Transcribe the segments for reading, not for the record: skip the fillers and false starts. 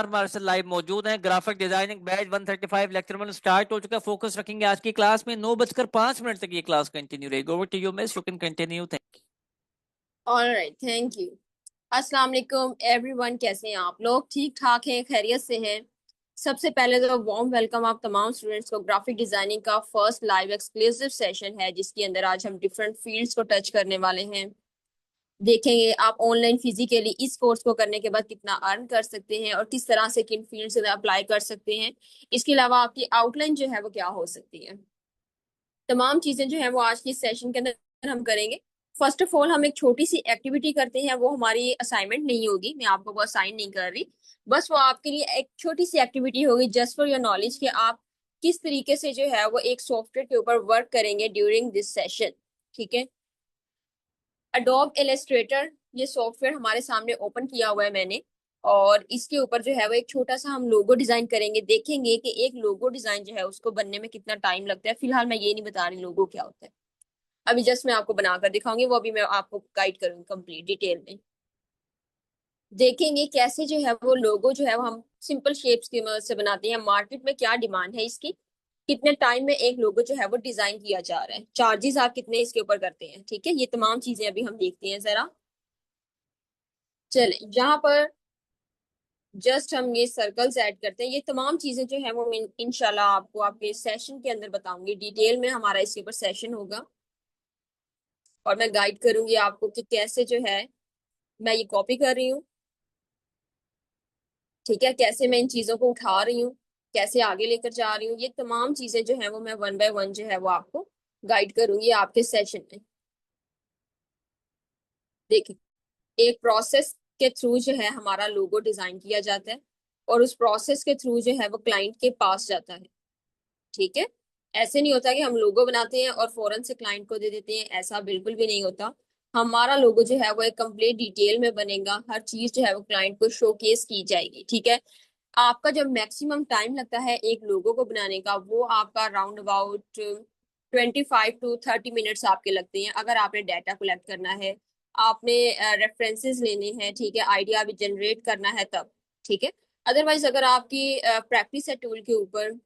Martial live मौजूद हैं। Graphic designing batch 135 lecture 1 start हो चुका है। फोकस रखेंगे आज की क्लास में। 9:05 तक ये क्लास कंटिन्यू रहेगी। Over to you miss, you can continue. Thank alright, thank you. अस्सलाम वालेकुम एवरीवन, कैसे हैं आप लोग? ठीक ठाक हैं, खैरियत से हैं? सबसे पहले तो वार्म वेलकम आप तमाम स्टूडेंट्स को। ग्राफिक डिजाइनिंग का फर्स्ट लाइव एक्सक्लूसिव सेशन है जिसके अंदर आज हम डिफरेंट फील्ड्स को टच करने वाले हैं। देखेंगे आप ऑनलाइन फिजिकली इस कोर्स को करने के बाद कितना अर्न कर सकते हैं और किस तरह से किन फील्ड्स में अप्लाई कर सकते हैं। इसके अलावा आपकी आउटलाइन जो है वो क्या हो सकती है। तमाम चीजें जो है वो आज के सेशन के अंदर हम करेंगे। फर्स्ट ऑफ ऑल हम एक छोटी सी एक्टिविटी करते हैं, वो हमारी असाइनमेंट नहीं होगी, मैं आपको वो असाइन नहीं कर रही। बस वो आपके लिए एक छोटी सी एक्टिविटी होगी जस्ट फॉर योर नॉलेज कि आप किस तरीके से जो है वो एक सॉफ्टवेयर के ऊपर वर्क करेंगे ड्यूरिंग दिस सेशन। ठीक है, अडोब इलस्ट्रेटर ये सॉफ्टवेयर हमारे सामने ओपन किया हुआ है मैंने, और इसके ऊपर जो है वो एक छोटा सा हम लोगो डिजाइन करेंगे। देखेंगे कि एक लोगो डिजाइन जो है उसको बनने में कितना टाइम लगता है। फिलहाल मैं ये नहीं बता रही लोगो क्या होता है, अभी जस्ट मैं आपको बनाकर दिखाऊंगी, वो अभी मैं आपको गाइड करूंगी कंप्लीट डिटेल में। देखेंगे कैसे जो है वो लोगो जो है वो हम सिंपल शेप्स की मदद से बनाते हैं, मार्केट में क्या डिमांड है इसकी, कितने टाइम में एक लोगो जो है वो डिजाइन किया जा रहा है, चार्जेस आप कितने इसके ऊपर करते हैं। ठीक है, ये तमाम चीजें अभी हम देखते हैं जरा। चले यहाँ पर जस्ट हम ये सर्कल्स ऐड करते हैं। ये तमाम चीजें जो है वो मैं इंशाल्लाह आपको आपके सेशन के अंदर बताऊंगी, डिटेल में हमारा इसके ऊपर सेशन होगा और मैं गाइड करूंगी आपको कि कैसे जो है मैं ये कॉपी कर रही हूँ। ठीक है, कैसे मैं इन चीजों को उठा रही हूँ, कैसे आगे लेकर जा रही हूँ, ये तमाम चीजें जो है वो मैं वन बाय वन जो है वो आपको गाइड करूंगी आपके सेशन में। देखिए, एक प्रोसेस के थ्रू जो है हमारा लोगो डिजाइन किया जाता है और उस प्रोसेस के थ्रू जो है वो क्लाइंट के पास जाता है। ठीक है, ऐसे नहीं होता कि हम लोगो बनाते हैं और फौरन से क्लाइंट को दे देते हैं, ऐसा बिल्कुल भी नहीं होता। हमारा लोगो जो है वो एक कंप्लीट डिटेल में बनेगा, हर चीज जो है वो क्लाइंट को शोकेस की जाएगी। ठीक है, आपका जो मैक्सिमम टाइम लगता है एक लोगो को बनाने का वो आपका राउंड अबाउट 25 to 30 मिनट्स आपके लगते हैं। अगर आपने डाटा कलेक्ट करना है, आपने रेफरेंसेस लेने हैं, ठीक है, आइडिया भी जनरेट करना है तब। ठीक है, अदरवाइज अगर आपकी प्रैक्टिस है टूल के ऊपर,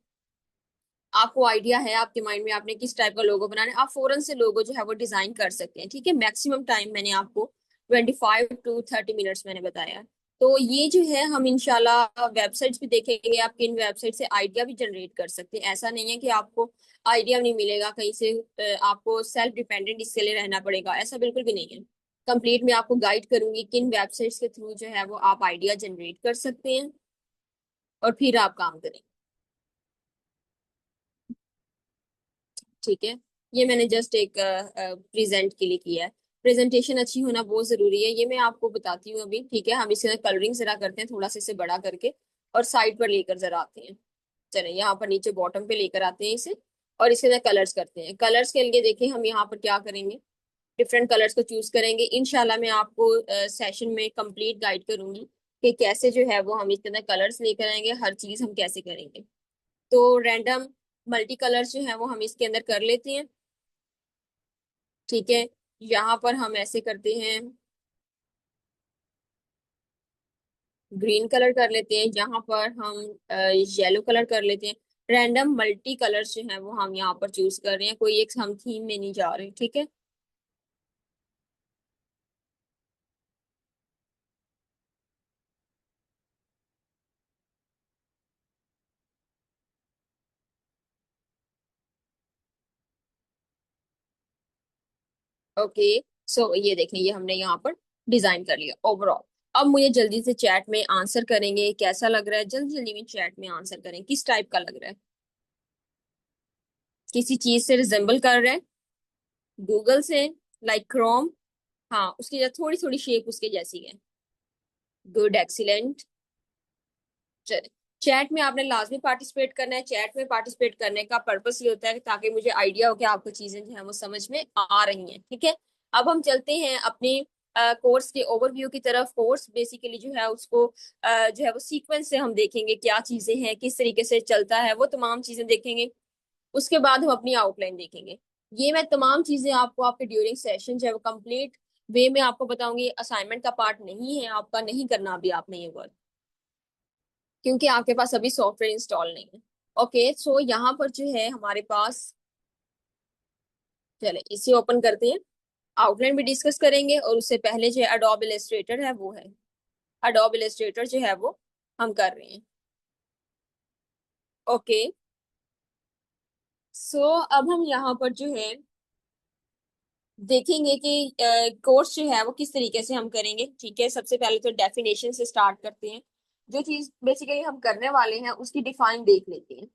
आपको आइडिया है आपके माइंड में आपने किस टाइप का लोगो बनाना है, आप फौरन से लोगो जो है वो डिजाइन कर सकते हैं। ठीक है, मैक्सिमम टाइम मैंने आपको 25 to 30 मिनट्स मैंने बताया। तो ये जो है हम इंशाल्लाह वेबसाइट्स भी देखेंगे, आप किन वेबसाइट से आइडिया भी जनरेट कर सकते हैं। ऐसा नहीं है कि आपको आइडिया नहीं मिलेगा कहीं से, आपको सेल्फ डिपेंडेंट इसके लिए रहना पड़ेगा, ऐसा बिल्कुल भी नहीं है। कंप्लीट मैं आपको गाइड करूंगी किन वेबसाइट्स के थ्रू जो है वो आप आइडिया जनरेट कर सकते हैं और फिर आप काम करें। ठीक है, ये मैंने जस्ट एक प्रेजेंट के लिए किया है। प्रेजेंटेशन अच्छी होना बहुत जरूरी है, ये मैं आपको बताती हूँ अभी। ठीक है, हम इसके अंदर कलरिंग जरा करते हैं, थोड़ा सा इसे बड़ा करके और साइड पर लेकर जरा आते हैं। चले यहाँ पर नीचे बॉटम पे लेकर आते हैं इसे और इसके अंदर कलर्स करते हैं। कलर्स के लिए देखिए हम यहाँ पर क्या करेंगे, डिफरेंट कलर्स को चूज करेंगे। इंशाल्लाह मैं आपको सेशन में कंप्लीट गाइड करूंगी कि कैसे जो है वो हम इसके अंदर कलर्स लेकर आएंगे, हर चीज हम कैसे करेंगे। तो रैंडम मल्टी कलर्स जो है वो हम इसके अंदर कर लेते हैं। ठीक है, यहाँ पर हम ऐसे करते हैं, ग्रीन कलर कर लेते हैं, यहाँ पर हम येलो कलर कर लेते हैं। रैंडम मल्टी कलर्स जो है वो हम यहाँ पर चूज कर रहे हैं, कोई एक हम थीम में नहीं जा रहे। ठीक है, ओके। सो ये देखें, ये हमने यहाँ पर डिजाइन कर लिया ओवरऑल। अब मुझे जल्दी से चैट में आंसर करेंगे, कैसा लग रहा है, जल्दी जल्दी में चैट में आंसर करें, किस टाइप का लग रहा है, किसी चीज से रिजेंबल कर रहा है, गूगल से, लाइक क्रोम। हाँ, उसकी थोड़ी थोड़ी शेप उसके जैसी है। Good, excellent. चलिए, चैट में आपने लाजमी पार्टिसिपेट करना है। चैट में पार्टिसिपेट करने का पर्पस ये होता है कि ताकि मुझे आइडिया हो कि आपको चीजें जो है वो समझ में आ रही हैं। ठीक है, अब हम चलते हैं अपने कोर्स के ओवरव्यू की तरफ। कोर्स बेसिकली जो है उसको जो है वो सीक्वेंस से हम देखेंगे, क्या चीजें हैं, किस तरीके से चलता है, वो तमाम चीजें देखेंगे। उसके बाद हम अपनी आउटलाइन देखेंगे। ये मैं तमाम चीजें आपको आपके ड्यूरिंग सेशन जो है वो कंप्लीट वे में आपको बताऊंगी। असाइनमेंट का पार्ट नहीं है, आपका नहीं करना अभी आपने ये वर्क। क्योंकि आपके पास अभी सॉफ्टवेयर इंस्टॉल नहीं है। ओके, सो यहाँ पर जो है हमारे पास, चले इसे ओपन करते हैं। आउटलाइन भी डिस्कस करेंगे और उससे पहले जो एडोब इलस्ट्रेटर है वो है, एडोब इलस्ट्रेटर जो है वो हम कर रहे हैं। ओके, सो अब हम यहाँ पर जो है देखेंगे कि कोर्स जो है वो किस तरीके से हम करेंगे। ठीक है, सबसे पहले तो डेफिनेशन से स्टार्ट करते हैं। जो चीज बेसिकली हम करने वाले हैं उसकी डिफाइन देख लेते हैं।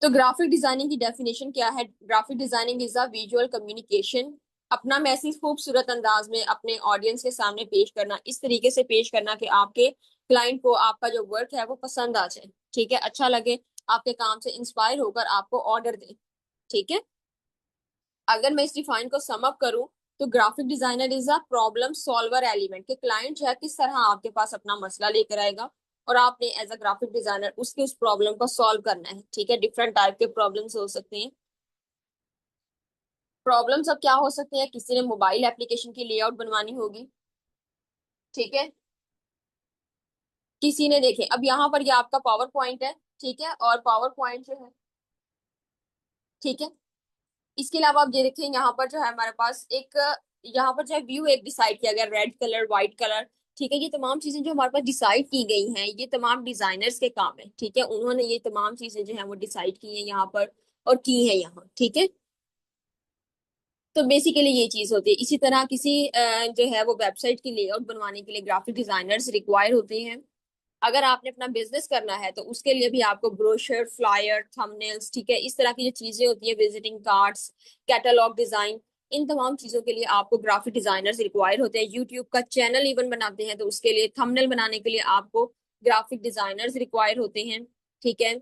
तो ग्राफिक डिजाइनिंग की डेफिनेशन क्या है? Graphic designing is a visual communication, अपना मैसेज खूबसूरत अंदाज में अपने ऑडियंस के सामने पेश करना, इस तरीके से पेश करना कि आपके क्लाइंट को आपका जो वर्क है वो पसंद आ जाए, ठीक है, अच्छा लगे, आपके काम से इंस्पायर होकर आपको ऑर्डर दे। ठीक है, अगर मैं इस डिफाइन को सम अप करूं तो graphic designer is a problem solver element, के क्लाइंट जो है किस तरह आपके पास अपना मसला लेकर आएगा और आपने एज अ ग्राफिक डिजाइनर उसके उस प्रॉब्लम को सॉल्व करना है। ठीक है, डिफरेंट टाइप के प्रॉब्लम्स हो सकते हैं। प्रॉब्लम्स अब क्या हो सकते हैं? किसी ने मोबाइल एप्लीकेशन की लेआउट बनवानी होगी, ठीक है, किसी ने, देखे अब यहाँ पर ये आपका पावर पॉइंट है, ठीक है, और पावर पॉइंट जो है, ठीक है, इसके अलावा आप ये देखें यहाँ पर जो है हमारे पास एक, यहाँ पर जो है व्यू एक डिसाइड किया गया, रेड कलर, व्हाइट कलर, ठीक है, ये तमाम चीजें जो हमारे पास डिसाइड की गई हैं ये तमाम डिजाइनर्स के काम है। ठीक है, उन्होंने ये तमाम चीजें जो है वो डिसाइड की हैं यहाँ पर और की है यहाँ। ठीक है, तो बेसिकली ये चीज होती है। इसी तरह किसी जो है वो वेबसाइट की लेआउट बनवाने के लिए ग्राफिक डिजाइनर्स रिक्वायर होते हैं। अगर आपने अपना बिजनेस करना है तो उसके लिए भी आपको ब्रोशर, फ्लायर, थंबनेल्स, ठीक है, इस तरह की जो चीजें होती है, विजिटिंग कार्ड्स, कैटलॉग डिजाइन, इन तमाम चीजों के लिए आपको ग्राफिक डिजाइनर्स रिक्वायर होते हैं। यूट्यूब का चैनल इवन बनाते हैं तो उसके लिए, थंबनेल बनाने के लिए आपको ग्राफिक डिजाइनर्स रिक्वायर होते हैं। ठीक है,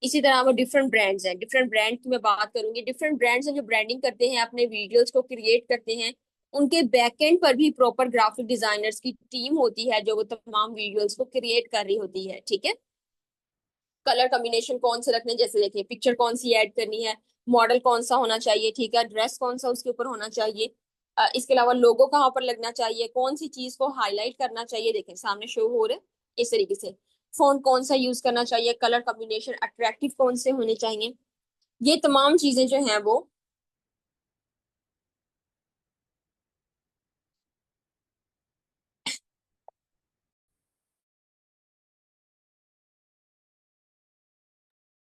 इसी तरह वो डिफरेंट ब्रांड्स हैं, डिफरेंट ब्रांड की मैं बात करूंगी, डिफरेंट ब्रांड्स हैं जो ब्रांडिंग करते हैं, अपने वीडियोस को क्रिएट करते हैं, उनके बैकएंड पर भी प्रॉपर ग्राफिक डिजाइनर्स की टीम होती है जो वो तमाम वीडियोस को क्रिएट कर रही होती है। ठीक है, कलर कॉम्बिनेशन कौन से रखने, जैसे देखिए पिक्चर कौन सी ऐड करनी है, मॉडल कौन सा होना चाहिए, ठीक है, ड्रेस कौन सा उसके ऊपर होना चाहिए, इसके अलावा लोगो कहाँ पर लगना चाहिए, कौन सी चीज को हाईलाइट करना चाहिए, देखें सामने शो हो रहे इस तरीके से, फॉन्ट कौन सा यूज करना चाहिए, कलर कॉम्बिनेशन अट्रैक्टिव कौन से होने चाहिए, ये तमाम चीजें जो हैं वो,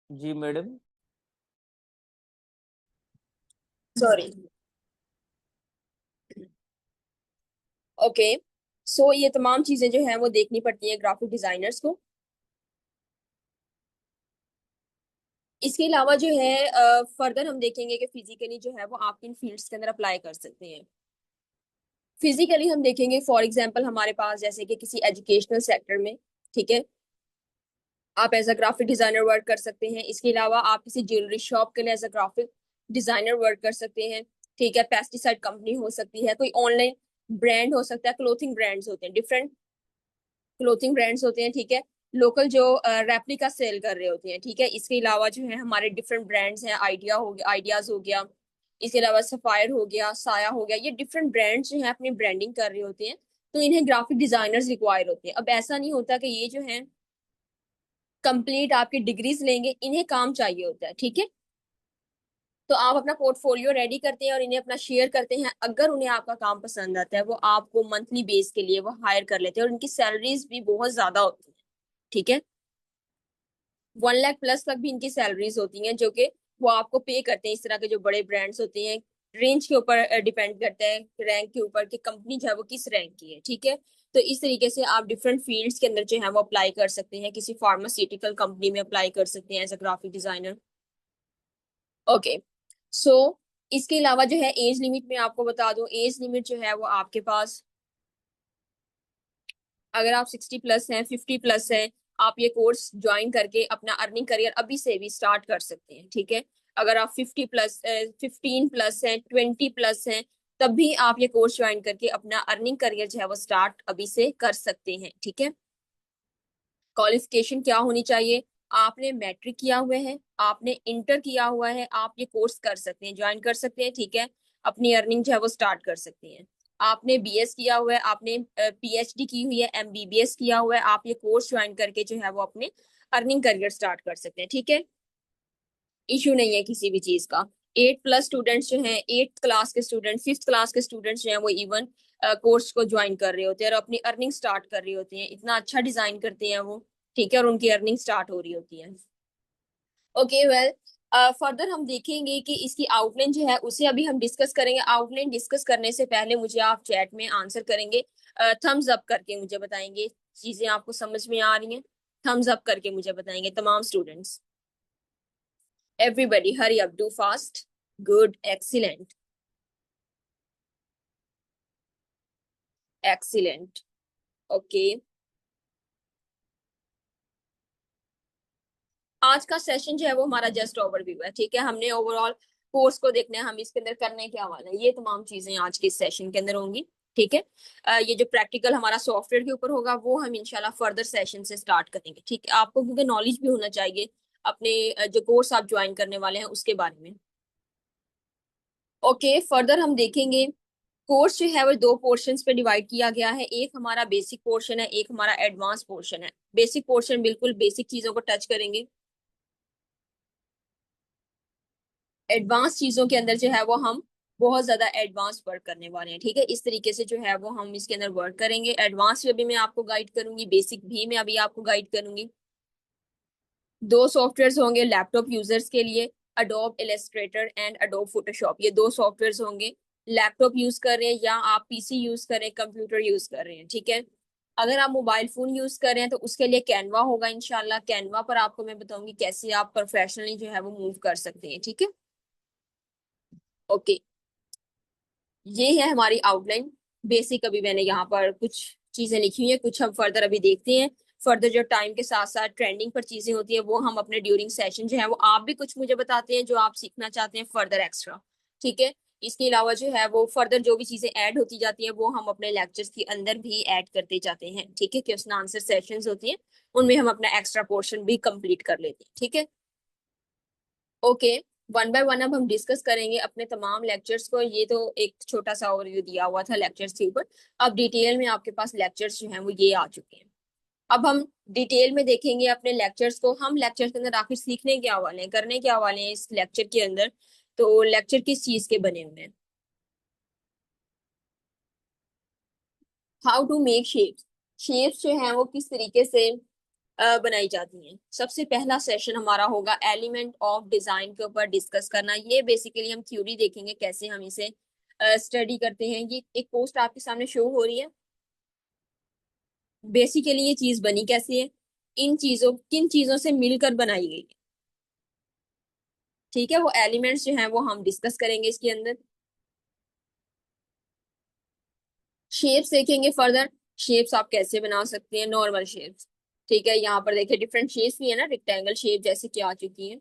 जी मैडम। सॉरी, ओके, सो ये तमाम चीजें जो हैं वो देखनी पड़ती हैं ग्राफिक डिजाइनर्स को। इसके अलावा जो है फर्दर हम देखेंगे कि फिजिकली जो है वो आप किन फील्ड्स के अंदर अप्लाई कर सकते हैं। फिजिकली हम देखेंगे फॉर एग्जांपल हमारे पास जैसे कि किसी एजुकेशनल सेक्टर में, ठीक है, आप as a graphic designer work कर सकते हैं। इसके अलावा आप किसी ज्वेलरी शॉप के लिए as a graphic designer work कर सकते हैं। ठीक है, पेस्टिसाइड कंपनी हो सकती है, कोई ऑनलाइन ब्रांड हो सकता है, क्लोथिंग ब्रांड्स होते हैं, डिफरेंट क्लोथिंग ब्रांड्स होते हैं, ठीक है, लोकल जो रेप्लिका सेल कर रहे होते हैं। ठीक है, इसके अलावा जो है हमारे डिफरेंट ब्रांड्स हैं, आइडिया हो गया, आइडियाज हो गया, इसके अलावा सफायर हो गया, साया हो गया, ये डिफरेंट ब्रांड्स जो है अपनी ब्रांडिंग कर रहे होते हैं, तो इन्हें ग्राफिक डिजाइनर्स रिक्वायर होते हैं। अब ऐसा नहीं होता कि ये जो है कंप्लीट आपकी डिग्रीज लेंगे, इन्हें काम चाहिए होता है। ठीक है, तो आप अपना पोर्टफोलियो रेडी करते हैं और इन्हें अपना शेयर करते हैं, अगर उन्हें आपका काम पसंद आता है वो आपको मंथली बेस के लिए वो हायर कर लेते हैं और इनकी सैलरीज भी बहुत ज्यादा होती है। ठीक है, 1 लाख प्लस तक भी इनकी सैलरीज होती हैं जो कि वो आपको पे करते हैं। इस तरह के जो बड़े ब्रांड्स होते हैं, रेंज के ऊपर डिपेंड करता है, रैंक के ऊपर कि कंपनी जो है वो किस रैंक की है। ठीक है, तो इस तरीके से आप डिफरेंट फील्ड्स के अंदर जो है वो अप्लाई कर सकते हैं, किसी फार्मास्यूटिकल कंपनी में अप्लाई कर सकते हैं as a graphic designer. Okay, so इसके अलावा जो है एज लिमिट में आपको बता दूं, एज लिमिट जो है वो आपके पास, अगर आप 60 प्लस हैं, 50 प्लस हैं, आप ये कोर्स ज्वाइन करके अपना अर्निंग करियर अभी से भी स्टार्ट कर सकते हैं। ठीक है, अगर आप 50 प्लस, 15 प्लस हैं, 20 प्लस हैं, तब भी आप ये कोर्स ज्वाइन करके अपना अर्निंग करियर जो है वो स्टार्ट अभी से कर सकते हैं। ठीक है, क्वालिफिकेशन क्या होनी चाहिए? आपने मैट्रिक किया हुआ है, आपने इंटर किया हुआ है, आप ये कोर्स कर सकते हैं, ज्वाइन कर सकते हैं। ठीक है, अपनी अर्निंग जो है वो स्टार्ट कर सकते हैं। आपने बीएस किया हुआ है, आपने पीएचडी की हुई है, एमबीबीएस किया हुआ है, आप ये कोर्स ज्वाइन करके जो है वो अपने अर्निंग करियर स्टार्ट कर सकते हैं। ठीक है, इशू नहीं है किसी भी चीज का। 8+ स्टूडेंट्स जो हैं, 8th क्लास के स्टूडेंट, 5th क्लास के स्टूडेंट्स जो हैं वो इवन कोर्स को ज्वाइन कर रहे होते हैं और अपनी अर्निंग स्टार्ट कर रही होती हैं। इतना अच्छा डिजाइन करते हैं वो, ठीक है, और उनकी अर्निंग स्टार्ट हो रही होती है। ओके वेल, फर्दर हम देखेंगे कि इसकी आउटलाइन जो है उसे अभी हम डिस्कस करेंगे। आउटलाइन डिस्कस करने से पहले मुझे आप चैट में आंसर करेंगे, थम्स अप करके मुझे बताएंगे चीजें आपको समझ में आ रही हैं। थम्स अप करके मुझे बताएंगे तमाम students. Everybody, hurry up, do fast. Good, excellent, excellent. Okay. आज का सेशन जो है वो हमारा जस्ट ओवरव्यू है, ठीक है। हमने ओवरऑल कोर्स को देखना है, हम इसके अंदर करने क्या वाले हैं, ये तमाम चीजें आज के सेशन के अंदर होंगी। ठीक है, ये जो प्रैक्टिकल हमारा सॉफ्टवेयर के ऊपर होगा वो हम इंशाल्लाह फर्दर सेशन से स्टार्ट करेंगे। ठीक है, आपको क्योंकि नॉलेज भी होना चाहिए अपने जो कोर्स आप ज्वाइन करने वाले हैं उसके बारे में। ओके, फर्दर हम देखेंगे कोर्स जो है वो दो पोर्शंस पे डिवाइड किया गया है। एक हमारा बेसिक पोर्शन है, एक हमारा एडवांस पोर्शन है। बेसिक पोर्शन बिल्कुल बेसिक चीजों को टच करेंगे, एडवांस चीजों के अंदर जो है वो हम बहुत ज्यादा एडवांस वर्क करने वाले हैं। ठीक है, इस तरीके से जो है वो हम इसके अंदर वर्क करेंगे। एडवांस में भी मैं आपको गाइड करूंगी, बेसिक भी मैं अभी आपको गाइड करूंगी। दो सॉफ्टवेयर होंगे लैपटॉप यूजर्स के लिए, Adobe Illustrator and Adobe Photoshop. ये दो सॉफ्टवेयर होंगे, लैपटॉप यूज कर रहे हैं या आप पीसी यूज कर रहे हैं, कंप्यूटर यूज कर रहे हैं। ठीक है, अगर आप मोबाइल फोन यूज कर रहे हैं तो उसके लिए कैनवा होगा इंशाल्लाह। कैनवा पर आपको मैं बताऊंगी कैसे आप प्रोफेशनली जो है वो मूव कर सकते हैं। ठीक है, ओके, ये है हमारी आउटलाइन बेसिक। अभी मैंने यहाँ पर कुछ चीजें लिखी हुई है, कुछ हम फर्दर अभी देखते हैं। फर्दर जो टाइम के साथ साथ ट्रेंडिंग पर चीजें होती है वो हम अपने ड्यूरिंग सेशन जो है वो आप भी कुछ मुझे बताते हैं जो आप सीखना चाहते हैं फर्दर एक्स्ट्रा। ठीक है, इसके अलावा जो है वो फर्दर जो भी चीजें ऐड होती जाती है वो हम अपने लेक्चर्स के अंदर भी ऐड करते जाते हैं। ठीक है, क्वेश्चन आंसर सेशंस होती हैं उनमें हम अपना एक्स्ट्रा पोर्शन भी कंप्लीट कर लेते हैं। ठीक है, ओके, वन बाय वन अब हम डिस्कस करेंगे अपने तमाम लेक्चर्स को। ये तो एक छोटा सा ओवरव्यू दिया हुआ था लेक्चर्स के ऊपर, अब डिटेल में आपके पास लेक्चर्स जो हैं वो ये आ चुके हैं। अब हम डिटेल में देखेंगे अपने लेक्चर्स को। हम लेक्चर के अंदर आखिर सीखने क्या वाले हैं, करने क्या वाले हैं इस लेक्चर के अंदर। तो लेक्चर किस चीज के बने हुए हैं, how to make shapes. Shapes जो हैं वो किस तरीके से बनाई जाती हैं। सबसे पहला सेशन हमारा होगा एलिमेंट ऑफ डिजाइन के ऊपर डिस्कस करना। ये बेसिकली हम थ्योरी देखेंगे कैसे हम इसे स्टडी करते हैं। ये एक पोस्ट आपके सामने शो हो रही है। बेसिकली ये चीज बनी कैसे है, इन चीजों किन चीजों से मिलकर बनाई गई है। ठीक है, वो एलिमेंट्स जो हैं वो हम डिस्कस करेंगे इसके अंदर। शेप्स देखेंगे फर्दर, शेप्स आप कैसे बना सकते हैं, नॉर्मल शेप्स। ठीक है, यहाँ पर देखिए डिफरेंट शेप्स भी है ना, रेक्टेंगल शेप जैसे कि आ चुकी है,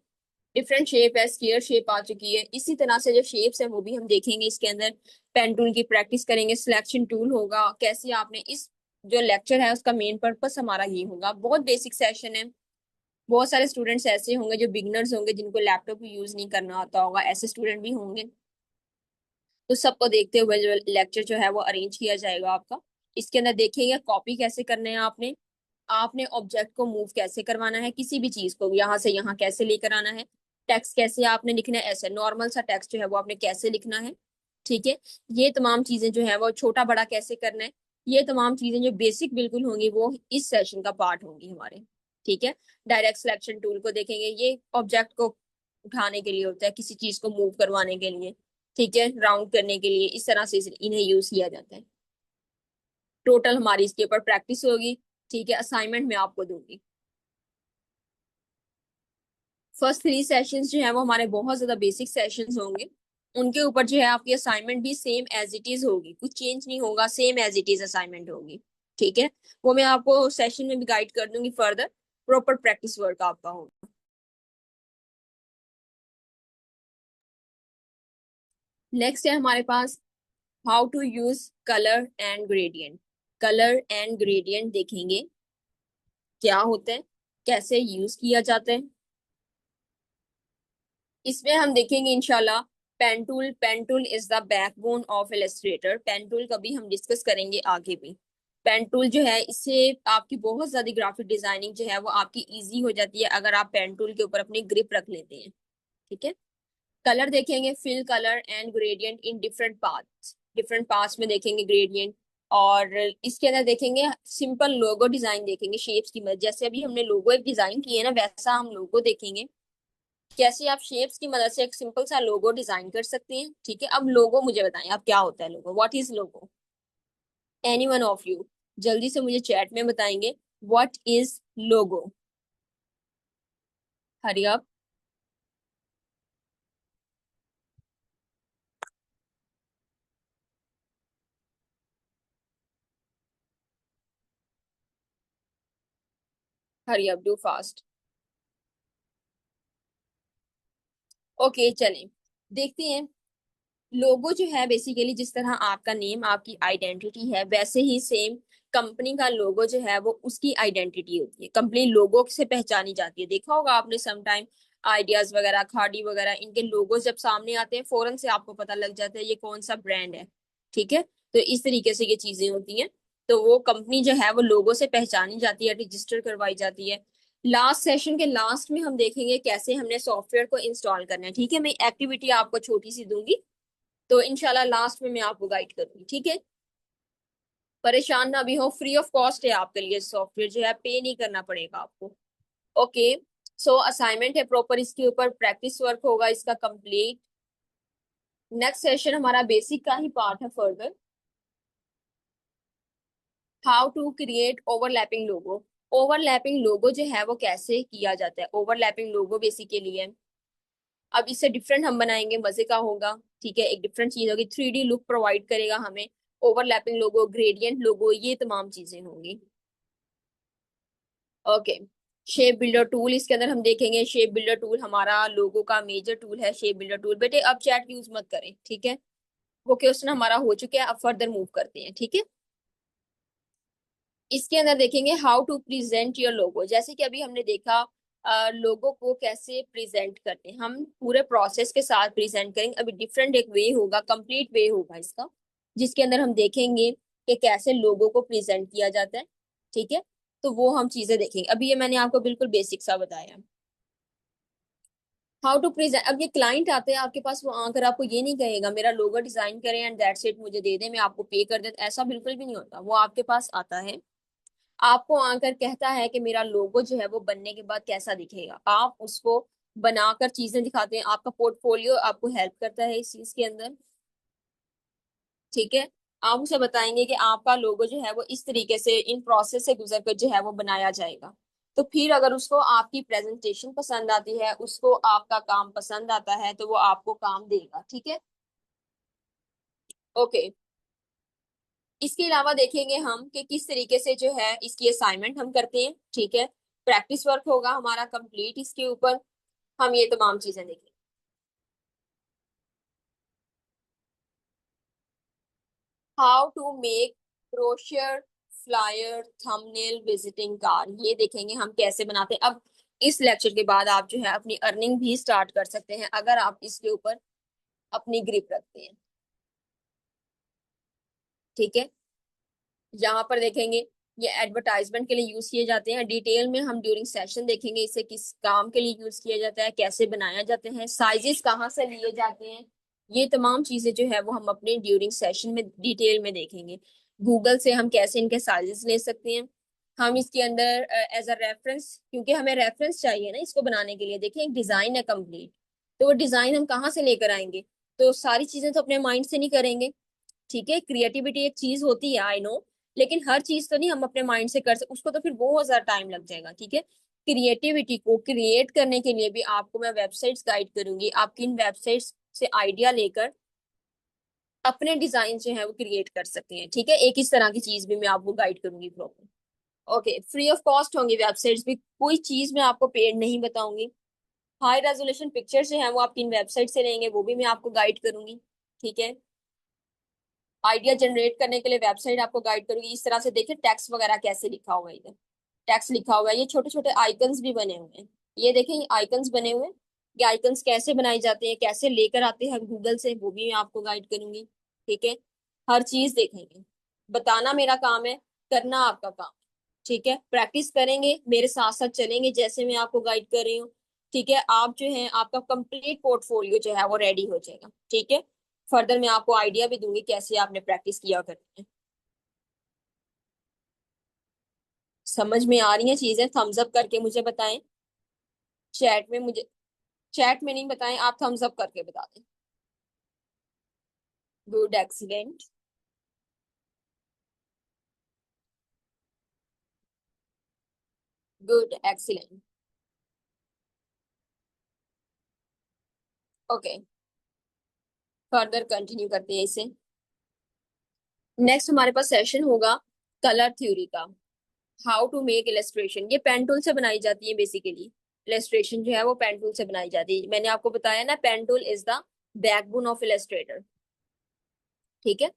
डिफरेंट शेप है, स्क्वायर शेप आ चुकी है। इसी तरह से जो शेप्स है वो भी हम देखेंगे इसके अंदर। पेन टूल की प्रैक्टिस करेंगे, सिलेक्शन टूल होगा, कैसे आपने इस जो लेक्चर है उसका मेन पर्पस हमारा ये होगा। बहुत बेसिक सेशन है। बहुत सारे स्टूडेंट्स ऐसे होंगे जो बिगनर्स होंगे, जिनको लैपटॉप यूज नहीं करना आता होगा, ऐसे स्टूडेंट भी होंगे। तो सबको देखते हुए जो लेक्चर जो है वो अरेंज किया जाएगा आपका। इसके अंदर देखेंगे कॉपी कैसे करने हैं आपने, आपने ऑब्जेक्ट को मूव कैसे करवाना है, किसी भी चीज को यहाँ से यहाँ कैसे लेकर आना है, टेक्स्ट कैसे आपने लिखना है, ऐसे नॉर्मल सा टेक्स्ट जो है वो आपने कैसे लिखना है। ठीक है, ये तमाम चीजें जो है वो छोटा बड़ा कैसे करना है, ये तमाम चीजें जो बेसिक बिल्कुल होंगी वो इस सेशन का पार्ट होंगी हमारे। ठीक है, डायरेक्ट सिलेक्शन टूल को देखेंगे, ये ऑब्जेक्ट को उठाने के लिए होता है, किसी चीज को मूव करवाने के लिए। ठीक है, राउंड करने के लिए, इस तरह से इन्हें यूज किया जाता है। टोटल हमारी इसके ऊपर प्रैक्टिस होगी। ठीक है, असाइनमेंट मैं आपको दूंगी। फर्स्ट 3 सेशंस जो है वो हमारे बहुत ज्यादा बेसिक सेशंस होंगे। उनके ऊपर जो है आपकी असाइनमेंट भी सेम एज इट इज होगी, कुछ चेंज नहीं होगा, same as it is assignment होगी। ठीक है, वो मैं आपको सेशन में भी गाइड कर दूंगी फर्दर, प्रॉपर प्रैक्टिस वर्क आपका होगा। नेक्स्ट है हमारे पास how to use colour and gradient. Colour and gradient देखेंगे क्या होता है, कैसे यूज किया जाता है। इसमें हम देखेंगे इंशाल्लाह pen tool is the backbone of Illustrator. Pen tool का भी हम डिस्कस करेंगे आगे भी। पेन टूल जो है, इससे आपकी बहुत ज्यादा ग्राफिक डिजाइनिंग जो है वो आपकी इजी हो जाती है अगर आप पेन टूल के ऊपर अपनी ग्रिप रख लेते हैं। ठीक है। कलर देखेंगे, fill colour and gradient in different parts. Different parts में देखेंगे ग्रेडियंट। और इसके अंदर देखेंगे सिंपल लोगो डिजाइन, देखेंगे शेप्स की मदद। जैसे अभी हमने लोगो एक डिजाइन किए ना, वैसा हम लोगो देखेंगे कैसे आप शेप्स की मदद से एक सिंपल सा लोगो डिजाइन कर सकते हैं। ठीक है। अब लोगो मुझे बताएं आप क्या होता है logo, what is logo? Any one of you जल्दी से मुझे चैट में बताएंगे what is logo. Hurry up. Hurry up, do fast. Okay चलें, देखते हैं। लोगो जो है बेसिकली जिस तरह आपका नेम आपकी आइडेंटिटी है, वैसे ही सेम कंपनी का लोगो जो है वो उसकी आइडेंटिटी होती है। कंपनी लोगो से पहचानी जाती है। देखा होगा आपने समटाइम आइडियाज वगैरह, खाड़ी वगैरह, इनके लोगो जब सामने आते हैं फौरन से आपको पता लग जाता है ये कौन सा ब्रांड है। ठीक है। तो इस तरीके से ये चीजें होती हैं। तो वो कंपनी जो है वो लोगो से पहचानी जाती है, रजिस्टर करवाई जाती है। लास्ट सेशन के लास्ट में हम देखेंगे कैसे हमने सॉफ्टवेयर को इंस्टॉल करना है। ठीक है। मैं एक्टिविटी आपको छोटी सी दूंगी, तो इनशाला लास्ट में मैं आपको गाइड करूंगी। ठीक है। परेशान ना भी हो, फ्री ऑफ कॉस्ट है आपके लिए सॉफ्टवेयर जो है, पे नहीं करना पड़ेगा आपको। ओके। सो असाइनमेंट है प्रॉपर, इसके ऊपर प्रैक्टिस वर्क होगा इसका कंप्लीट। नेक्स्ट सेशन हमारा बेसिक का ही पार्ट है further. How to create overlapping logo. Overlapping logo जो है वो कैसे किया जाता है? ओवरलैपिंग लोगो बेसिकली है, अब इससे डिफरेंट हम बनाएंगे, मजे का होगा। ठीक है। एक डिफरेंट चीज होगी, 3D लुक प्रोवाइड करेगा हमें ओवरलैपिंग लोगो, ग्रेडियंट लोगो, ये तमाम चीजें होंगी। ओके। शेप बिल्डर टूल, इसके अंदर हम देखेंगे शेप बिल्डर टूल हमारा लोगो का मेजर टूल है। शेप बिल्डर टूल बेटे अब चैट यूज मत करें, ठीक है। वो क्वेश्चन हमारा हो चुका है, अब फर्दर मूव करते हैं। ठीक है। इसके अंदर देखेंगे how to present your logo. जैसे कि अभी हमने देखा लोगो को कैसे प्रेजेंट करते हैं, हम पूरे प्रोसेस के साथ प्रेजेंट करेंगे। अभी डिफरेंट एक वे होगा, कंप्लीट वे होगा इसका, जिसके अंदर हम देखेंगे कि कैसे लोगो को प्रेजेंट किया जाता है। ठीक है। तो वो हम चीजें देखेंगे। अभी ये मैंने आपको बिल्कुल बेसिक सा बताया, हाउ टू प्रेजेंट। अब ये क्लाइंट आते हैं आपके पास, वो आकर आपको ये नहीं कहेगा मेरा लोगो डिजाइन करें एंड दैट्स इट, मुझे दे दें मैं आपको पे कर देता, ऐसा बिल्कुल भी नहीं होता। वो आपके पास आता है, आपको आकर कहता है कि मेरा लोगो जो है वो बनने के बाद कैसा दिखेगा, आप उसको बनाकर चीजें दिखाते हैं। आपका पोर्टफोलियो आपको हेल्प करता है इस चीज के अंदर। ठीक है। आप उसे बताएंगे कि आपका लोगो जो है वो इस तरीके से इन प्रोसेस से गुजर कर जो है वो बनाया जाएगा। तो फिर अगर उसको आपकी प्रेजेंटेशन पसंद आती है, उसको आपका काम पसंद आता है, तो वो आपको काम देगा। ठीक है। ओके। इसके अलावा देखेंगे हम कि किस तरीके से जो है इसकी असाइनमेंट हम करते हैं। ठीक है। प्रैक्टिस वर्क होगा हमारा कंप्लीट, इसके ऊपर हम ये तमाम चीजें देखेंगे। How to make brochure, flyer, thumbnail, visiting card, ये देखेंगे हम कैसे बनाते हैं। अब इस लेक्चर के बाद आप जो है अपनी अर्निंग भी स्टार्ट कर सकते हैं अगर आप इसके ऊपर अपनी ग्रिप रखते हैं। ठीक है। यहाँ पर देखेंगे ये एडवर्टाइजमेंट के लिए यूज किए जाते हैं। डिटेल में हम ड्यूरिंग सेशन देखेंगे इसे किस काम के लिए यूज किया जाता है, कैसे बनाया जाते हैं, साइजेस कहाँ से लिए जाते हैं। ये तमाम चीजें जो है वो हम अपने ड्यूरिंग सेशन में डिटेल में देखेंगे। गूगल से हम कैसे इनके साइजेस ले सकते हैं। हम इसके अंदर एज अ रेफरेंस, क्योंकि हमें रेफरेंस चाहिए ना इसको बनाने के लिए। देखिए एक डिजाइन है कंप्लीट, तो वो डिजाइन हम कहाँ से लेकर आएंगे? तो सारी चीजें तो अपने माइंड से नहीं करेंगे। ठीक है। क्रिएटिविटी एक चीज होती है, आई नो, लेकिन हर चीज तो नहीं हम अपने माइंड से कर सकते, उसको तो फिर बहुत ज्यादा टाइम लग जाएगा। ठीक है। क्रिएटिविटी को क्रिएट करने के लिए भी आपको मैं वेबसाइट्स गाइड करूंगी, आप किन वेबसाइट्स से आइडिया लेकर अपने डिजाइन जो है वो क्रिएट कर सकते हैं। ठीक है। एक इस तरह की चीज भी मैं आपको गाइड करूंगी proper. Okay. Free of cost होंगी वेबसाइट्स भी, कोई चीज मैं आपको पेड नहीं बताऊंगी। हाई रेजोल्यूशन पिक्चर जो है वो आप किन वेबसाइट से लेंगे वो भी मैं आपको गाइड करूंगी। ठीक है। आइडिया जनरेट करने के लिए वेबसाइट आपको गाइड करूंगी। इस तरह से देखिए टेक्स्ट वगैरह कैसे लिखा हुआ है, इधर टेक्स्ट लिखा हुआ है, ये छोटे छोटे आइकन्स भी बने हुए हैं। ये देखें ये आइकन्स बने हुए हैं। ये आइकन्स कैसे बनाए जाते हैं, कैसे लेकर आते हैं गूगल से, वो भी मैं आपको गाइड करूंगी। ठीक है, हर चीज देखेंगे। बताना मेरा काम है, करना आपका काम है। ठीक है, प्रैक्टिस करेंगे, मेरे साथ साथ चलेंगे जैसे मैं आपको गाइड कर रही हूँ। ठीक है, आप जो है आपका कंप्लीट पोर्टफोलियो जो है वो रेडी हो जाएगा। ठीक है, फर्दर मैं आपको आइडिया भी दूंगी कैसे आपने प्रैक्टिस किया करनी है। समझ में आ रही है चीजें? थम्स अप करके मुझे बताएं। चैट में मुझे, चैट में नहीं बताएं, आप थम्स अप करके बता दें। Good, excellent. Good, excellent. Okay, further continue करते हैं इसे। नेक्स्ट हमारे पास सेशन होगा कलर थ्योरी का। हाउ टू मेक इलस्ट्रेशन, ये पेन टूल से बनाई जाती है बेसिकली। इलस्ट्रेशन जो है वो पेन टूल से बनाई जाती है, मैंने आपको बताया ना, pen tool is the backbone of Illustrator. ठीक है,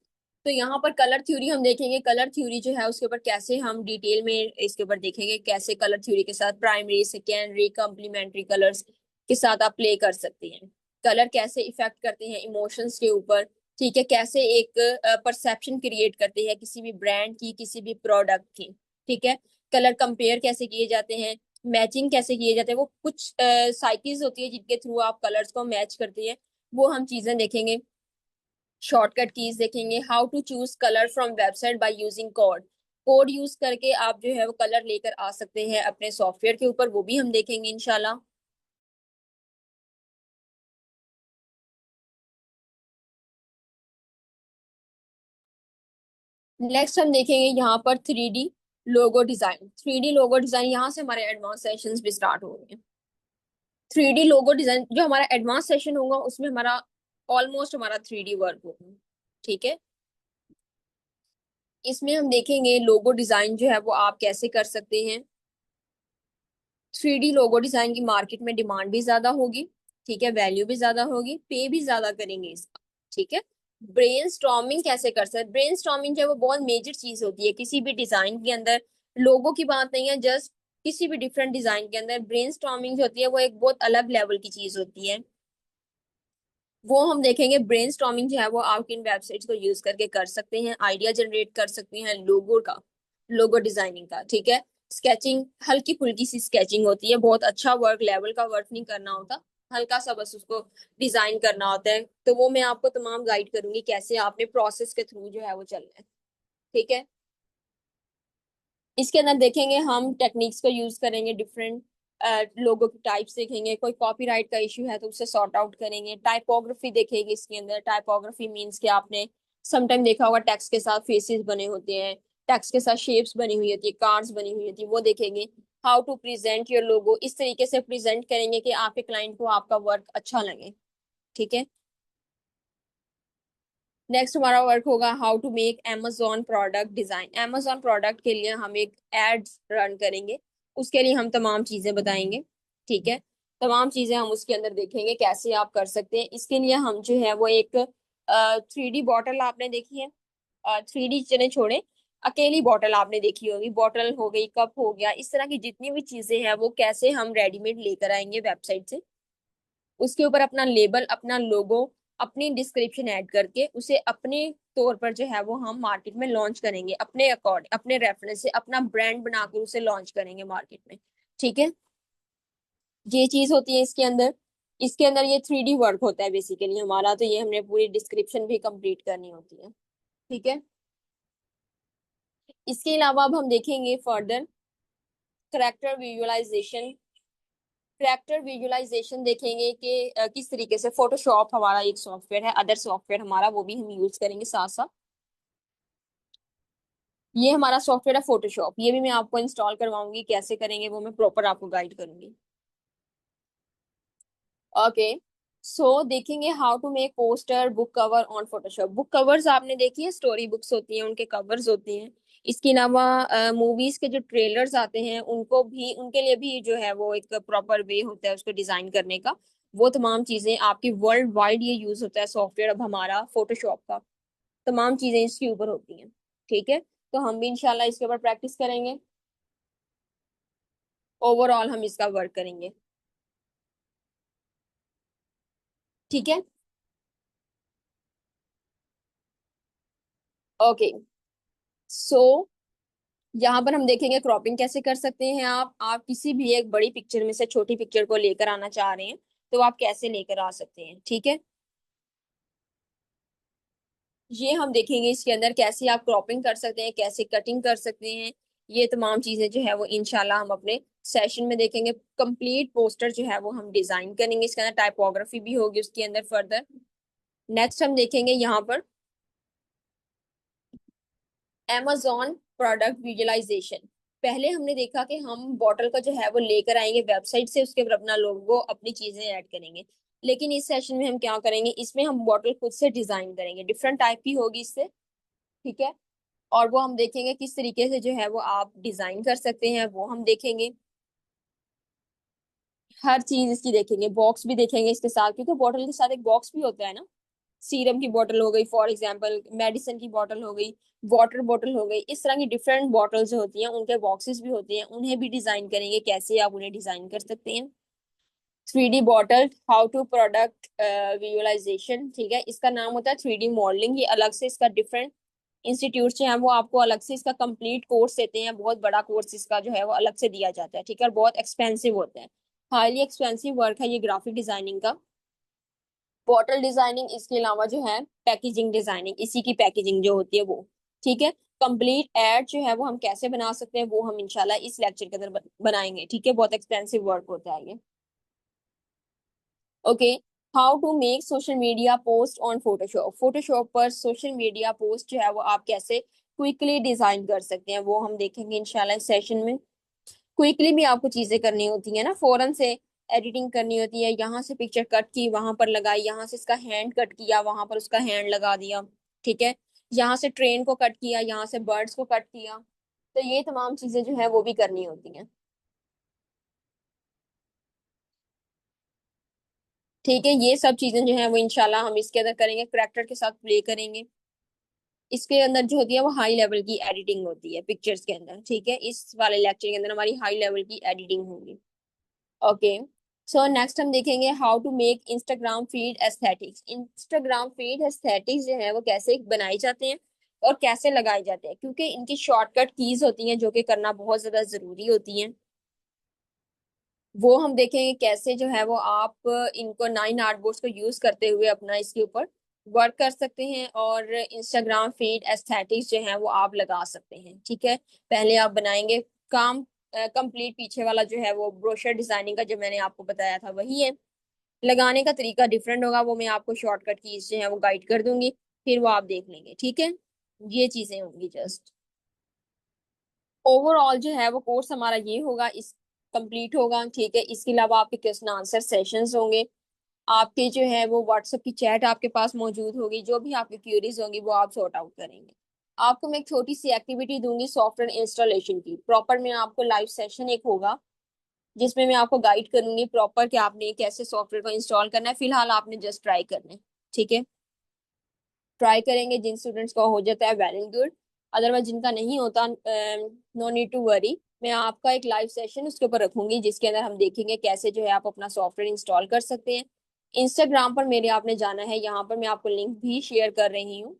तो यहाँ पर कलर थ्योरी हम देखेंगे। कलर थ्योरी जो है उसके ऊपर कैसे हम डिटेल में इसके ऊपर देखेंगे, कैसे कलर थ्योरी के साथ प्राइमरी सेकेंडरी कम्प्लीमेंट्री कलर्स के साथ आप प्ले कर सकते हैं। कलर कैसे इफेक्ट करते हैं इमोशंस के ऊपर। ठीक है, कैसे एक परसेप्शन क्रिएट करते हैं किसी भी ब्रांड की, किसी भी प्रोडक्ट की। ठीक है, कलर कंपेयर कैसे किए जाते हैं, मैचिंग कैसे किए जाते हैं, वो कुछ साइकिल्स होती है जिनके थ्रू आप कलर्स को मैच करते हैं, वो हम चीजें देखेंगे। शॉर्टकट कीज देखेंगे। How to choose colour from website by using code, code use करके आप जो है वो कलर लेकर आ सकते हैं अपने सॉफ्टवेयर के ऊपर, वो भी हम देखेंगे इंशाल्लाह। नेक्स्ट हम देखेंगे यहाँ पर three D logo design. Three D logo design, यहाँ से हमारे एडवांस सेशंस भी स्टार्ट हो गए हैं। थ्री डी लोगो डिजाइन जो हमारा एडवांस सेशन होगा उसमें हमारा ऑलमोस्ट हमारा थ्री डी वर्क होगा। ठीक है, इसमें हम देखेंगे लोगो डिजाइन जो है वो आप कैसे कर सकते हैं। थ्री डी लोगो डिजाइन की मार्केट में डिमांड भी ज्यादा होगी। ठीक है, वैल्यू भी ज्यादा होगी, पे भी ज्यादा करेंगे इसका। ठीक है, ब्रेन स्टॉर्मिंग कैसे कर सकते हैं। ब्रेन स्टॉर्मिंग जो है वो बहुत मेजर चीज होती है किसी भी डिजाइन के अंदर। लोगों की बात नहीं है, जस्ट किसी भी डिफरेंट डिजाइन के अंदर ब्रेन स्टॉर्मिंग जो होती है वो एक बहुत अलग लेवल की चीज होती है। वो हम देखेंगे। ब्रेन स्टॉर्मिंग जो है वो आप इन वेबसाइट्स को यूज करके कर सकते हैं, आइडिया जनरेट कर सकते हैं लोगो का, लोगो डिजाइनिंग का। ठीक है, स्केचिंग हल्की फुल्की सी स्केचिंग होती है, बहुत अच्छा वर्क लेवल का वर्क नहीं करना होता, हल्का सा बस उसको डिजाइन करना होता है। तो वो मैं आपको तमाम गाइड करूंगी कैसे आपने प्रोसेस के थ्रू जो है वो चलना है। ठीक है, इसके अंदर देखेंगे हम टेक्निक्स को यूज करेंगे, डिफरेंट लोगों की टाइप्स देखेंगे, कोई कॉपीराइट का इश्यू है तो उसे सॉर्ट आउट करेंगे। टाइपोग्राफी देखेंगे इसके अंदर। टाइपोग्राफी मींस कि आपने समटाइम देखा होगा टेक्स्ट के साथ फेसेस बने होते हैं, टेक्स्ट के साथ शेप्स बनी हुई होती है, कार्ड्स बनी हुई होती है, वो देखेंगे। How to present your logo, इस तरीके से प्रेजेंट करेंगे कि आपके क्लाइंट को आपका वर्क अच्छा लगे। ठीक है, नेक्स्ट हमारा वर्क होगा how to make Amazon product design. Amazon product के लिए हम एक एड्स रन करेंगे, उसके लिए हम तमाम चीजें बताएंगे। ठीक है, तमाम चीजें हम उसके अंदर देखेंगे कैसे आप कर सकते हैं। इसके लिए हम जो है वो एक थ्री डी बॉटल आपने देखी है, थ्री डी चने छोड़े, अकेली बॉटल आपने देखी होगी, बॉटल हो गई, कप हो गया, इस तरह की जितनी भी चीजें हैं वो कैसे हम रेडीमेड लेकर आएंगे वेबसाइट से, उसके ऊपर अपना लेबल, अपना लोगो, अपनी डिस्क्रिप्शन ऐड करके उसे अपने तौर पर जो है वो हम मार्केट में लॉन्च करेंगे, अपने अकॉर्ड अपने रेफरेंस से अपना ब्रांड बनाकर उसे लॉन्च करेंगे मार्केट में। ठीक है, ये चीज होती है इसके अंदर। इसके अंदर ये थ्री डी वर्क होता है बेसिकली हमारा, तो ये हमने पूरी डिस्क्रिप्शन भी कंप्लीट करनी होती है। ठीक है, इसके अलावा अब हम देखेंगे further character visualisation. Character visualisation देखेंगे कि किस तरीके से फोटोशॉप हमारा एक सॉफ्टवेयर है, अदर सॉफ्टवेयर हमारा, वो भी हम यूज करेंगे साथ साथ। ये हमारा सॉफ्टवेयर है फोटोशॉप, ये भी मैं आपको इंस्टॉल करवाऊंगी, कैसे करेंगे वो मैं प्रॉपर आपको गाइड करूंगी। ओके, सो देखेंगे how to make poster book cover on Photoshop. Book covers आपने देखी है, स्टोरी बुक्स होती हैं उनके कवर्स होते हैं। इसके अलावा मूवीज के जो ट्रेलर्स आते हैं उनको भी, उनके लिए भी जो है वो एक प्रॉपर वे होता है उसको डिजाइन करने का। वो तमाम चीजें आपकी वर्ल्ड वाइड ये यूज होता है सॉफ्टवेयर अब हमारा फोटोशॉप का, तमाम चीजें इसके ऊपर होती हैं। ठीक है, तो हम भी इंशाल्लाह इसके ऊपर प्रैक्टिस करेंगे, ओवरऑल हम इसका वर्क करेंगे। ठीक है। ओके, सो यहाँ पर हम देखेंगे क्रॉपिंग कैसे कर सकते हैं। आप किसी भी एक बड़ी पिक्चर में से छोटी पिक्चर को लेकर आना चाह रहे हैं तो आप कैसे लेकर आ सकते हैं। ठीक है, ये हम देखेंगे इसके अंदर कैसे आप क्रॉपिंग कर सकते हैं, कैसे कटिंग कर सकते हैं। ये तमाम चीजें जो है वो इंशाल्लाह हम अपने सेशन में देखेंगे। कंप्लीट पोस्टर जो है वो हम डिजाइन करेंगे, इसके अंदर टाइपोग्राफी भी होगी उसके अंदर फर्दर। नेक्स्ट हम देखेंगे यहाँ पर Amazon प्रोडक्ट विजुअलाइजेशन। पहले हमने देखा कि हम बॉटल का जो है वो लेकर आएंगे वेबसाइट से, उसके ऊपर अपना लोगो अपनी चीजें ऐड करेंगे। लेकिन इस सेशन में हम क्या करेंगे, इसमें हम बॉटल खुद से डिजाइन करेंगे, डिफरेंट टाइप की होगी इससे। ठीक है, और वो हम देखेंगे किस तरीके से जो है वो आप डिजाइन कर सकते हैं, वो हम देखेंगे। हर चीज इसकी देखेंगे, बॉक्स भी देखेंगे इसके साथ, क्योंकि बॉटल के साथ एक बॉक्स भी होता है ना। सीरम की बोतल हो गई फॉर एग्जांपल, मेडिसिन की बोतल हो गई, वाटर बोतल हो गई, इस तरह की डिफरेंट बॉटल्स जो होती हैं उनके बॉक्सेस भी होते हैं, उन्हें भी डिजाइन करेंगे कैसे आप उन्हें डिजाइन कर सकते हैं। 3D bottle how to product visualisation. ठीक है, इसका नाम होता है 3D मॉडलिंग। ये अलग से इसका डिफरेंट इंस्टीट्यूट जो है वो आपको अलग से इसका कंप्लीट कोर्स देते हैं, बहुत बड़ा कोर्स इसका जो है वो अलग से दिया जाता है। ठीक है, और बहुत एक्सपेंसिव होता है, हाईली एक्सपेंसिव वर्क है ये ग्राफिक डिजाइनिंग का। बॉटल डिजाइनिंग, इसके अलावा जो है पैकेजिंग डिजाइनिंग, इसी की पैकेजिंग जो होती है वो। ठीक है, कंप्लीट एड जो है वो हम कैसे बना सकते हैं वो हम इंशाल्लाह इस लेक्चर के अंदर बनाएंगे। ठीक है, बहुत एक्सपेंसिव वर्क होता है ये। Okay, how to make social media post on Photoshop. Photoshop पर सोशल मीडिया पोस्ट जो है वो आप कैसे क्विकली डिजाइन कर सकते हैं वो हम देखेंगे इंशाल्लाह इस सेशन में। क्विकली भी आपको चीजें करनी होती है ना, फौरन से एडिटिंग करनी होती है। यहाँ से पिक्चर कट की वहां पर लगाई, यहाँ से इसका हैंड कट किया वहां पर उसका हैंड लगा दिया। ठीक है, यहाँ से ट्रेन को कट किया, यहाँ से बर्ड्स को कट किया। तो ये तमाम चीजें जो है वो भी करनी होती हैं। ठीक है, ये सब चीजें जो है वो इंशाल्लाह हम इसके अंदर करेंगे, करेक्टर के साथ प्ले करेंगे। इसके अंदर जो होती है वो हाई लेवल की एडिटिंग होती है पिक्चर्स के अंदर। ठीक है, इस वाले लेक्चर के अंदर हमारी हाई लेवल की एडिटिंग होगी। ओके, सो नेक्स्ट हम देखेंगे how to make Instagram feed aesthetics. Instagram feed aesthetics जो है वो कैसे बनाए जाते हैं और कैसे लगाए जाते हैं, क्योंकि इनकी शॉर्टकट कीज होती हैं जो कि करना बहुत ज्यादा जरूरी होती हैं। वो हम देखेंगे कैसे जो है वो आप इनको 9 आर्टबोर्ड्स को यूज करते हुए अपना इसके ऊपर वर्क कर सकते हैं और इंस्टाग्राम फीड एस्थेटिक्स जो है वो आप लगा सकते हैं। ठीक है, पहले आप बनाएंगे काम कंप्लीट, पीछे वाला जो है वो ब्रोशर डिजाइनिंग का जो मैंने आपको बताया था वही है। लगाने का तरीका डिफरेंट होगा, वो मैं आपको शॉर्टकट कीज जो है वो गाइड कर दूंगी, फिर वो आप देख लेंगे। ठीक है, ये चीजें होंगी जस्ट। ओवरऑल जो है वो कोर्स हमारा ये होगा, इस कंप्लीट होगा। ठीक है, इसके अलावा आपके क्वेश्चन आंसर सेशंस होंगे, आपके जो है वो व्हाट्सएप की चैट आपके पास मौजूद होगी, जो भी आपकी क्यूरीज होंगी वो आप सॉर्ट आउट करेंगे। आपको मैं एक छोटी सी एक्टिविटी दूंगी सॉफ्टवेयर इंस्टॉलेशन की, प्रॉपर में आपको लाइव सेशन एक होगा जिसमें मैं आपको गाइड करूंगी प्रॉपर कि आपने कैसे सॉफ्टवेयर को इंस्टॉल करना है। फिलहाल आपने जस्ट ट्राई करना है। ठीक है, ट्राई करेंगे, जिन स्टूडेंट्स का हो जाता है वेल एंड गुड, अदरवाइज जिनका नहीं होता नो नीड टू वरी। मैं आपका एक लाइव सेशन उसके ऊपर रखूंगी जिसके अंदर हम देखेंगे कैसे जो है आप अपना सॉफ्टवेयर इंस्टॉल कर सकते हैं। इंस्टाग्राम पर मेरे आपने जाना है, यहाँ पर मैं आपको लिंक भी शेयर कर रही हूँ।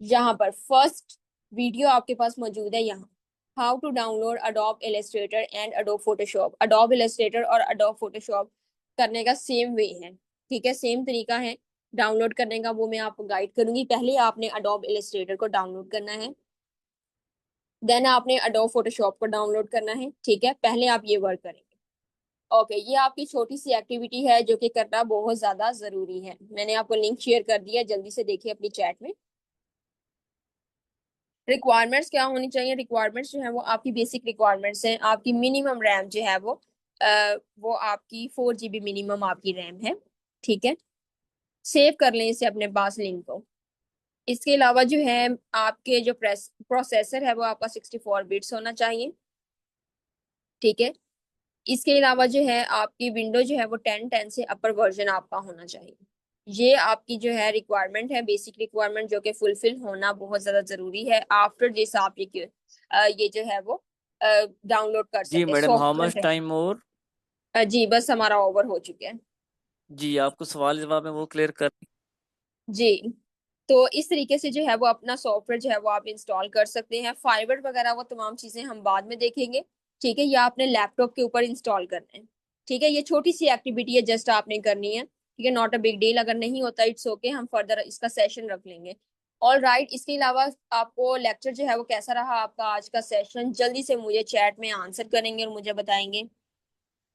यहाँ पर फर्स्ट वीडियो आपके पास मौजूद है, यहाँ how to download Adobe Illustrator and Adobe Photoshop. Adobe Illustrator और अडोब फोटोशॉप करने का सेम वे है। ठीक है, सेम तरीका है डाउनलोड करने का, वो मैं आपको गाइड करूंगी। पहले आपने अडोब इलस्ट्रेटर को डाउनलोड करना है, देन आपने अडोब फोटोशॉप को डाउनलोड करना है। ठीक है, पहले आप ये वर्क करेंगे। ओके, ये आपकी छोटी सी एक्टिविटी है जो कि करना बहुत ज्यादा जरूरी है। मैंने आपको लिंक शेयर कर दिया, जल्दी से देखिए अपनी चैट में। रिक्वायरमेंट्स क्या होनी चाहिए, रिक्वायरमेंट्स जो है वो आपकी बेसिक रिक्वायरमेंट्स हैं। आपकी मिनिमम रैम जो है वो आपकी 4 GB मिनिमम आपकी रैम है। ठीक है, सेव कर लें इसे अपने पास लिंक को। इसके अलावा जो है आपके जो प्रोसेसर है वो आपका 64 बिट्स होना चाहिए। ठीक है, इसके अलावा जो है आपकी विंडो जो है वो 1010 से अपर वर्जन आपका होना चाहिए। ये आपकी जो है रिक्वायरमेंट है, बेसिक रिक्वायरमेंट जो कि फुलफिल होना बहुत ज्यादा जरूरी है। आफ्टर दिस आप ये जो है वो डाउनलोड कर जी सकते हैं madam, how much software time और? है। जी बस हमारा ओवर हो चुके हैं। जी, आपको सवाल जवाब में वो क्लियर कर। जी, तो इस तरीके से जो है वो अपना सॉफ्टवेयर जो है वो आप इंस्टॉल कर सकते हैं। फाइवर वगैरह वो तमाम चीजें हम बाद में देखेंगे, ठीक है। या आपने लैपटॉप के ऊपर इंस्टॉल करना है, ठीक है। ये छोटी सी एक्टिविटी है, जस्ट आपने करनी है, ठीक है। नॉट अ बिग डील, अगर नहीं होता इट्स ओके, हम फर्दर इसका सेशन रख लेंगे। ऑल राइट, इसके अलावा आपको लेक्चर जो है वो कैसा रहा आपका आज का सेशन, जल्दी से मुझे चैट में आंसर करेंगे और मुझे बताएंगे।